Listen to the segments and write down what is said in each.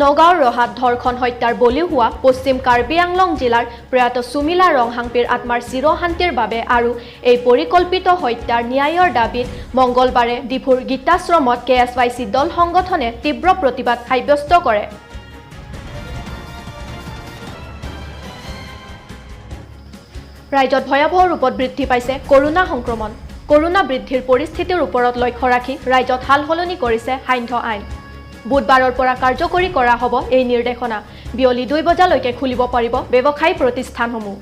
নগাঁৱৰ ৰহাত ধৰ্ষণ হত্যাৰ বলি হোৱা পশ্চিম কাৰ্বি আংলং জিলাৰ প্ৰয়াত সুমিলা ৰংহাংপীৰ আত্মাৰ চিৰশান্তিৰ বাবে আৰু এই পৰিকল্পিত হত্যাৰ ন্যায়ৰ দাবীত মঙ্গলবাৰে ডিফুৰ গীতাশ্ৰমত KSYC দল সংগঠনে তীব্ৰ প্ৰতিবাদ সাব্যস্ত কৰে। ৰাজ্যত ভয়াৱহ ৰূপত বৃদ্ধি পাইছে কৰোনা সংক্ৰমণ। কৰোনা বৃদ্ধিৰ পৰিস্থিতিৰ ওপৰত লক্ষ্য ৰাখি ৰাজ্যত সালসলনি কৰিছে সান্ধ্য আইন। বুধবাৰৰ পৰা কাৰ্যকৰী কৰা হ'ব এই নিৰ্দেশনা। বিয়লি 2 বজালৈকে খুলিব পাৰিব ব্যৱসায়ী প্ৰতিষ্ঠানসমূহ।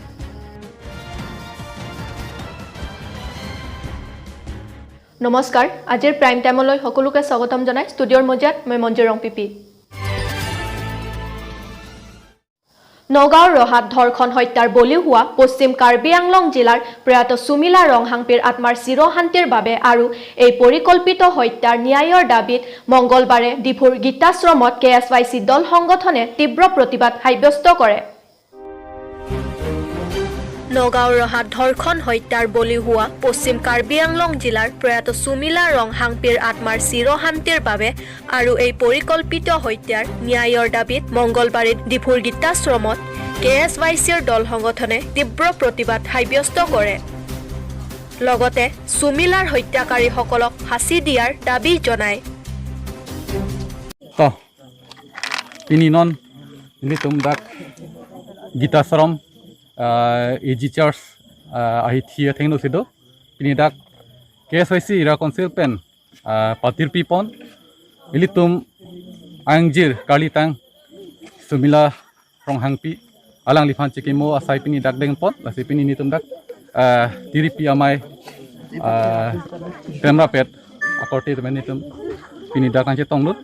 নমস্কাৰ, আজিৰ প্ৰাইম টাইমলৈ সকলোকে স্বাগতম জনাই ষ্টুডিঅ'ৰ মজিয়াত মই মঞ্জুৰং পিপি। নগাঁৱৰ ৰহাত ধৰ্ষণ হত্যাৰ বলি হোৱা পশ্চিম কাৰ্বি আংলং জিলাৰ প্ৰয়াত সুমিলা ৰংহাংপীৰ আত্মাৰ চিৰশান্তিৰ বাবে আৰু এই পৰিকল্পিত হত্যাৰ ন্যায়ৰ দাবীত মঙ্গলবাৰে ডিফুৰ গীতাশ্ৰমত KSYC দল সংগঠনে তীব্ৰ প্ৰতিবাদ সাব্যস্ত কৰে। নগাঁৱৰ ৰহাত ধৰ্ষণ হত্যাৰ বলি হোৱা পশ্চিম কাৰ্বি আংলং জিলাৰ প্ৰয়াত সুমিলা ৰংহাংপীৰ আত্মাৰ চিৰশান্তিৰ বাবে আৰু এই পৰিকল্পিত হত্যাৰ ন্যায়ৰ দাবীত মঙ্গলবাৰে ডিফুৰ গীতাশ্ৰমত KSYCৰ দল সংগঠনে তীব্ৰ প্ৰতিবাদ সাব্যস্ত কৰে। লগতে সুমিলাৰ হত্যাকাৰীসকলক ফাঁচি দিয়াৰ দাবী জনায়। গীতাশ্ৰম AG Church ahithia thengno sido pinidak KSYC ira konsil pen patir pipon ilitum angjir kalitang Sumila ronghangpi alang lifan chikimo asai pinidak deng pot lasi pinini tumdak tiripi amai temra pet akorti temenitum pinidak anche tongnut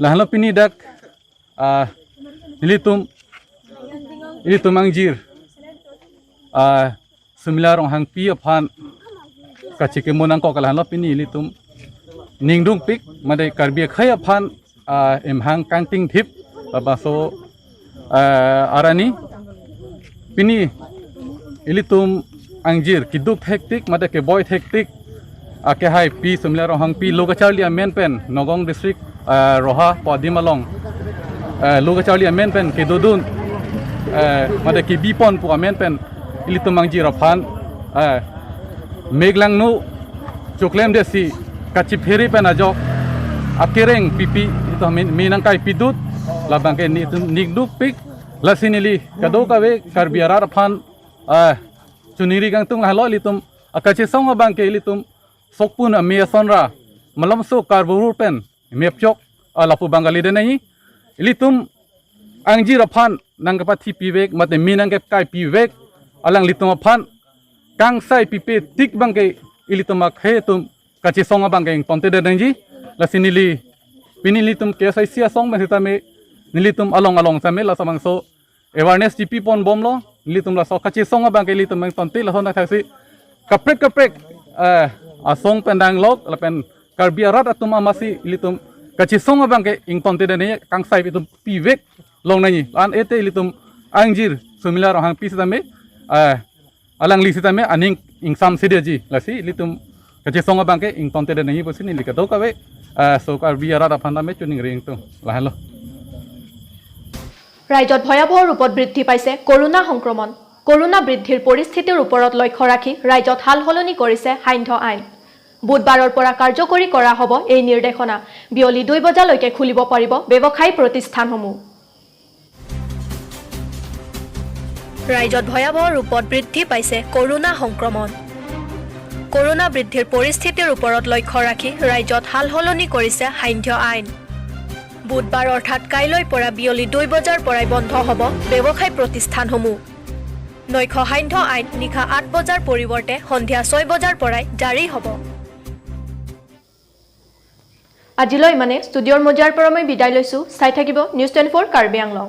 lahalo pinidak ilitum angjir Sumila ronghangpi aphan kachike monang ko kalahan lopini litum ningdung pik madai karbi khaya aphan emhang kanting thip baso arani pini ilitum angjir kiduk hektik madai ke boy hektik ake hai pi Sumila ronghangpi logachali amen pen Nogong district roha podimalong logachali amen pen ke dodun madai ke bipon pu amen pen ilitum mangjir aphan meglang nu choklem desi kachip heri penajok akereng pipi itu minangkai pidut labang ke nigduk pik lasinili kado kawe karbiara aphan chuniri gangtung halo ilitum akache songa bang ke ilitum sokpun amesonra malam so karburu pen mepchok lapu bangali denai ilitum angjir aphan nangkapati pivek mate minangke kai pivek alang litum aphan kang sai pipe tik bangke ilitum akhetum kachi songa bangke ponte de danji lasinili pinilitum KSYC song mahita me nilitum along same la samangso awareness tipi pon bomlo nilitum la so kachi songa bangke ilitum ponte la hona thasi kaprek asong pendang lok la pen karbiarat atum amasi ilitum kachi songa bangke ing ponte de ne kang sai pitum pivek long nani an ete ilitum angjir Sumila rohang pisame alang lisita me aning ingsam sideji lasi litum kache songa bangke ing tonte de nahi posini likato kawe so karbiara afanda me chuning ring to lahalo ৰাজ্যত ভয়াৱহ ৰূপত বৃদ্ধি পাইছে corona সংক্ৰমণ। Corona বৃদ্ধিৰ পৰিস্থিতিৰ ওপৰত লক্ষ্য ৰাখি ৰাজ্যত সালসলনি কৰিছে সান্ধ্য আইন। বুধবাৰৰ পৰা কাৰ্যকৰী কৰা হ'ব এই নিৰ্দেশনা। বিয়লি 2 বজালৈকে খুলিব পাৰিব ব্যৱসায়ী প্ৰতিষ্ঠানসমূহ। ৰাজ্যত ভয়াৱহ ৰূপত বৃদ্ধি পাইছে কৰোনা সংক্ৰমণ। কৰোনা বৃদ্ধিৰ পৰিস্থিতিৰ ওপৰত লক্ষ্য ৰাখি ৰাজ্যত সালসলনি কৰিছে সান্ধ্য আইন। বুধবাৰ অৰ্থাৎ কাইলৈৰ পৰা বিয়লি 2 বজাৰ পৰাই বন্ধ হ'ব ব্যৱসায়ী প্ৰতিষ্ঠানসমূহ। নৈশ সান্ধ্য আইন নিশা 8 বজাৰ পৰিৱৰ্তে সন্ধিয়া 6 বজাৰ পৰাই জাৰি হ'ব। আজিলৈ ষ্টুডিঅ'ৰ মজিয়াৰ পৰা মই বিদায় লৈছোঁ। চাই থাকিব নিউজ 24 কাৰ্বি আংলং।